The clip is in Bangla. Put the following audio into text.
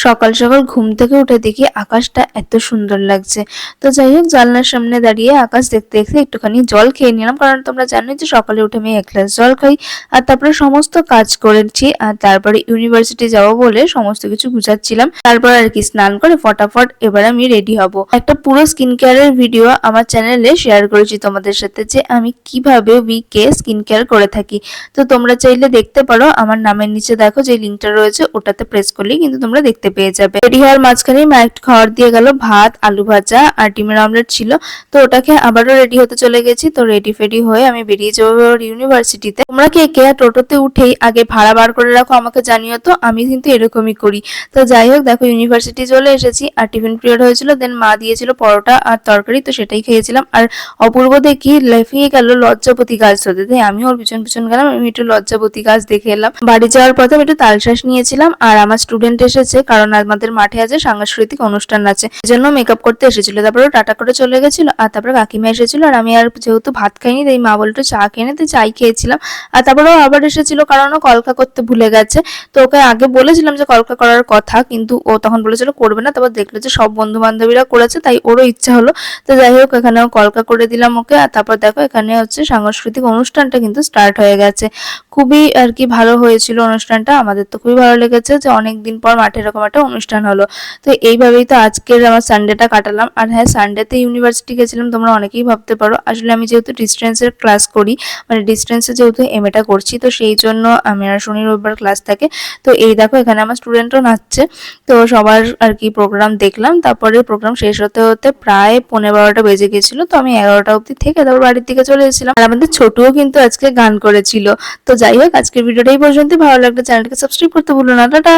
সকাল সকাল ঘুম থেকে উঠে দেখি আকাশটা এত সুন্দর লাগছে। তো যাই হোক, জানলার সামনে দাঁড়িয়ে আকাশ দেখতে দেখতে একটুখানি জল খেয়ে নিলাম, কারণ তোমরা জানোই যে সকালে উঠে আমি 1 গ্লাস জল খাই। আর তারপরে সমস্ত কাজ করেছি, আর তারপরে ইউনিভার্সিটি যাবো বলে সমস্ত কিছু গুছাচ্ছিলাম। তারপর আর কি স্নান করে ফটাফট এবার আমি রেডি হব। একটা পুরো স্কিন কেয়ারের ভিডিও আমার চ্যানেলে শেয়ার করেছি তোমাদের সাথে, যে আমি কিভাবে উইকে স্কিন কেয়ার করে থাকি। তো তোমরা চাইলে দেখতে পারো, আমার নামের নিচে দেখো যে লিঙ্কটা রয়েছে, ওটাতে প্রেস করলেই কিন্তু তোমরা দেখতে পেয়ে যাবে। রেডি হওয়ার মাঝখানে মা একটু খাবার দিয়ে গেল, ভাত, আলু ভাজা আর ডিমের অমলেট ছিল। তো ওটাকে আবারও রেডি হতে চলে গেছি। তো রেডি ফেডি হয়ে আমি বেরিয়ে যাবো ইউনিভার্সিটিতে। তোমরা কে কে টোটোতে উঠেই আগে ভাড়া বার করে রাখো আমাকে জানিও তো, আমি কিন্তু এরকমই করি। তো যাই হোক, দেখো ইউনিভার্সিটি চলে এসেছি, আর টিফিন পিরিয়ড হয়েছিল, দেন মা দিয়েছিল পরোটা আর তরকারি, তো সেটাই খেয়েছিলাম। আর অপূর্ব দেখি লাফিয়ে গেল লজ্জাপতি গাছ ধরতে, তাই আমি ওর পিছন পিছন গেলাম, আমি একটু লজ্জাপতি গাছ দেখে এলাম। বাড়ি যাওয়ার পথে আমি একটু তালশ্বাস নিয়েছিলাম, আর আমার স্টুডেন্ট এসেছে, কারণ আমাদের মাঠে আছে সাংস্কৃতিক অনুষ্ঠান আছে, এজন্য মেকআপ করতে এসেছিল। তারপরে টাটা করে চলে গেছিল, আর তারপরে কাকিমা এসেছিল, আর আমি আর যেহেতু ভাত খাইনি তাই মা বলতো চা খেয়ে তো চাই খেয়েছিলাম। আর তারপরেও আবার এসেছিল, কারণ ও কলকা করতে ভুলে গেছে। তো ওকে আগে বলেছিলাম যে কলকা করার কথা, কিন্তু ও তখন বলেছিল করবে না। তারপর দেখলো যে সব বন্ধু বান্ধবীরা করেছে, তাই ওরও ইচ্ছা হলো। তো যাই হোক, এখানেও কলকা করে দিলাম ওকে। আর তারপর দেখো এখানে হচ্ছে সাংস্কৃতিক অনুষ্ঠানটা কিন্তু স্টার্ট হয়ে গেছে। খুবই আর কি ভালো হয়েছিল অনুষ্ঠানটা, আমাদের তো খুবই ভালো লেগেছে যে অনেকদিন পর মাঠে এরকম একটা অনুষ্ঠান হলো। তো এইভাবেই তো আজকের আমার সানডেটা কাটালাম। আর হ্যাঁ, সানডেতে ইউনিভার্সিটি গেছিলাম, তোমরা অনেকেই ভাবতে পারো আসলে আমি যেহেতু ডিস্টেন্সের ক্লাস করি, মানে ডিস্টেন্সে যেহেতু এমএটা করছি, তো সেই জন্য আমার শনি রবিবার ক্লাস থাকে। তো এই দেখো এখানে আমার স্টুডেন্টও নাচছে। তো সবার আর কি প্রোগ্রাম দেখলাম, তারপরে প্রোগ্রাম শেষ হতে হতে প্রায় 11:30 বেজে গেছিল। তো আমি 11টা অবধি থেকে তারপর বাড়ির দিকে চলে এসেছিলাম। আর আমাদের ছোটুও কিন্তু আজকে গান করেছিল। তো যাই হোক, আজকের ভিডিওটা এই পর্যন্ত। ভালো লাগলে চ্যানেলটাকে সাবস্ক্রাইব করতে ভুলো না। টাটা।